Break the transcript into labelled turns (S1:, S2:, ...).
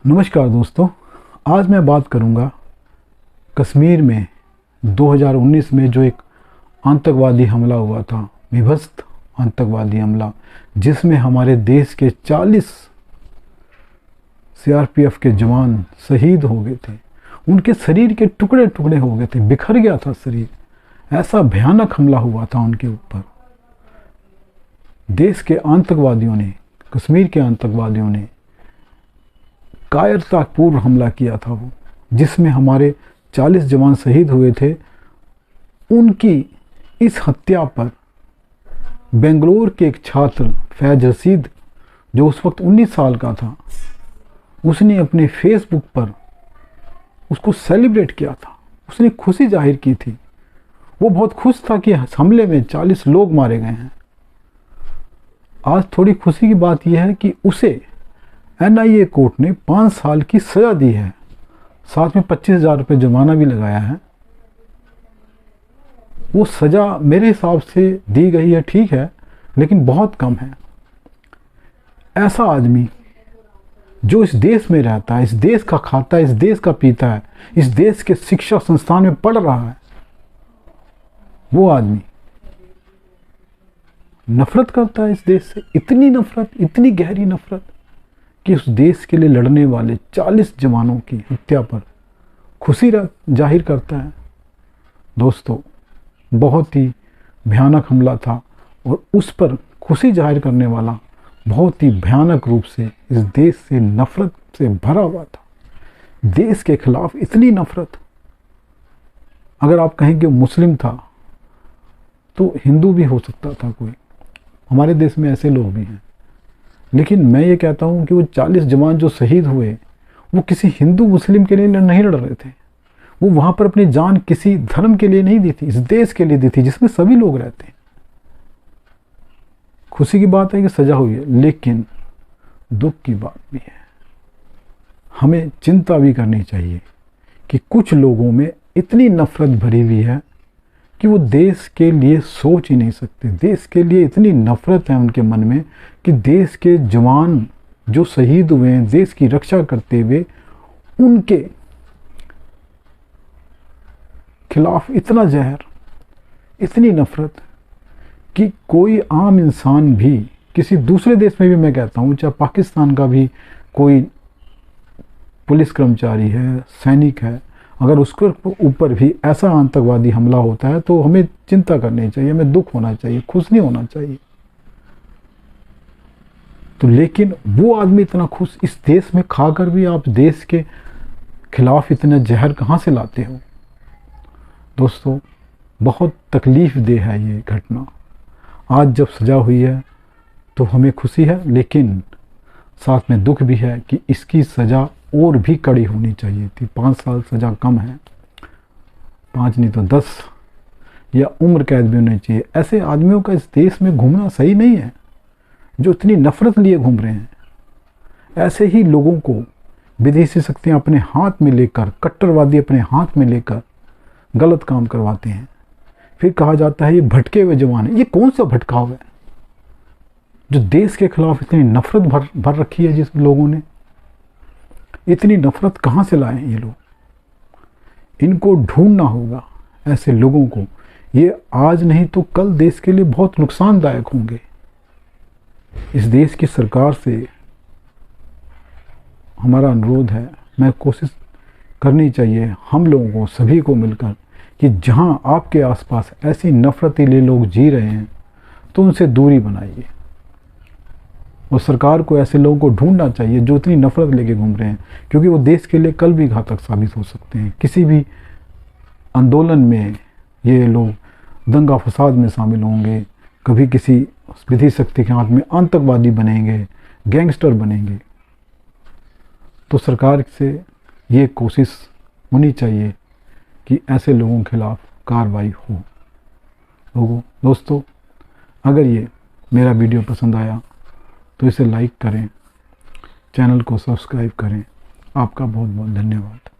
S1: नमस्कार दोस्तों, आज मैं बात करूंगा कश्मीर में 2019 में जो एक आतंकवादी हमला हुआ था, विभत्स आतंकवादी हमला, जिसमें हमारे देश के 40 सीआरपीएफ के जवान शहीद हो गए थे। उनके शरीर के टुकड़े टुकड़े हो गए थे, बिखर गया था शरीर। ऐसा भयानक हमला हुआ था उनके ऊपर। देश के आतंकवादियों ने, कश्मीर के आतंकवादियों ने कायरतापूर्व हमला किया था वो, जिसमें हमारे 40 जवान शहीद हुए थे। उनकी इस हत्या पर बेंगलोर के एक छात्र फैज रशीद, जो उस वक्त 19 साल का था, उसने अपने फेसबुक पर उसको सेलिब्रेट किया था। उसने खुशी जाहिर की थी। वो बहुत खुश था कि हमले में 40 लोग मारे गए हैं। आज थोड़ी खुशी की बात यह है कि उसे एनआईए कोर्ट ने 5 साल की सज़ा दी है, साथ में 25,000 रुपये जुर्माना भी लगाया है। वो सज़ा मेरे हिसाब से दी गई है, ठीक है, लेकिन बहुत कम है। ऐसा आदमी जो इस देश में रहता है, इस देश का खाता है, इस देश का पीता है, इस देश के शिक्षा संस्थान में पढ़ रहा है, वो आदमी नफरत करता है इस देश से। इतनी नफरत, इतनी गहरी नफरत कि उस देश के लिए लड़ने वाले 40 जवानों की हत्या पर खुशी जाहिर करता है। दोस्तों, बहुत ही भयानक हमला था और उस पर खुशी जाहिर करने वाला बहुत ही भयानक रूप से इस देश से नफरत से भरा हुआ था। देश के खिलाफ इतनी नफरत। अगर आप कहें कि मुस्लिम था तो हिंदू भी हो सकता था कोई। हमारे देश में ऐसे लोग भी हैं। लेकिन मैं ये कहता हूँ कि वो 40 जवान जो शहीद हुए, वो किसी हिंदू मुस्लिम के लिए नहीं लड़ रहे थे। वो वहाँ पर अपनी जान किसी धर्म के लिए नहीं दी थी, इस देश के लिए दी थी जिसमें सभी लोग रहते हैं। खुशी की बात है कि सजा हुई है, लेकिन दुख की बात भी है। हमें चिंता भी करनी चाहिए कि कुछ लोगों में इतनी नफरत भरी हुई है कि वो देश के लिए सोच ही नहीं सकते। देश के लिए इतनी नफरत है उनके मन में कि देश के जवान जो शहीद हुए हैं देश की रक्षा करते हुए, उनके खिलाफ इतना जहर, इतनी नफरत कि कोई आम इंसान भी किसी दूसरे देश में भी, मैं कहता हूँ चाहे पाकिस्तान का भी कोई पुलिस कर्मचारी है, सैनिक है, अगर उसके ऊपर भी ऐसा आतंकवादी हमला होता है तो हमें चिंता करनी चाहिए, हमें दुख होना चाहिए, खुश नहीं होना चाहिए। तो लेकिन वो आदमी इतना खुश, इस देश में खाकर भी आप देश के खिलाफ इतना जहर कहाँ से लाते हो? दोस्तों, बहुत तकलीफ दे है ये घटना। आज जब सजा हुई है तो हमें खुशी है, लेकिन साथ में दुख भी है कि इसकी सज़ा और भी कड़ी होनी चाहिए थी। 5 साल सज़ा कम है, 5 नहीं तो 10 या उम्र कैद भी होनी चाहिए। ऐसे आदमियों का इस देश में घूमना सही नहीं है, जो इतनी नफरत लिए घूम रहे हैं। ऐसे ही लोगों को विदेशी शक्तियाँ अपने हाथ में लेकर, कट्टरवादी अपने हाथ में लेकर गलत काम करवाते हैं। फिर कहा जाता है ये भटके हुए जवान हैं। ये कौन सा भटकाव है जो देश के खिलाफ इतनी नफरत भर रखी है? जिस लोगों ने इतनी नफरत कहाँ से लाए ये लोग? इनको ढूंढना होगा, ऐसे लोगों को। ये आज नहीं तो कल देश के लिए बहुत नुकसानदायक होंगे। इस देश की सरकार से हमारा अनुरोध है, मैं कोशिश करनी चाहिए हम लोगों को, सभी को मिलकर, कि जहाँ आपके आसपास ऐसी नफरतीले लोग जी रहे हैं तो उनसे दूरी बनाइए। और सरकार को ऐसे लोगों को ढूंढना चाहिए जो इतनी नफरत लेके घूम रहे हैं, क्योंकि वो देश के लिए कल भी घातक साबित हो सकते हैं। किसी भी आंदोलन में ये लोग दंगा फसाद में शामिल होंगे, कभी किसी विधि शक्ति के हाथ में आतंकवादी बनेंगे, गैंगस्टर बनेंगे। तो सरकार से ये कोशिश होनी चाहिए कि ऐसे लोगों के खिलाफ कार्रवाई हो। दोस्तों, अगर ये मेरा वीडियो पसंद आया तो इसे लाइक करें, चैनल को सब्सक्राइब करें। आपका बहुत बहुत धन्यवाद।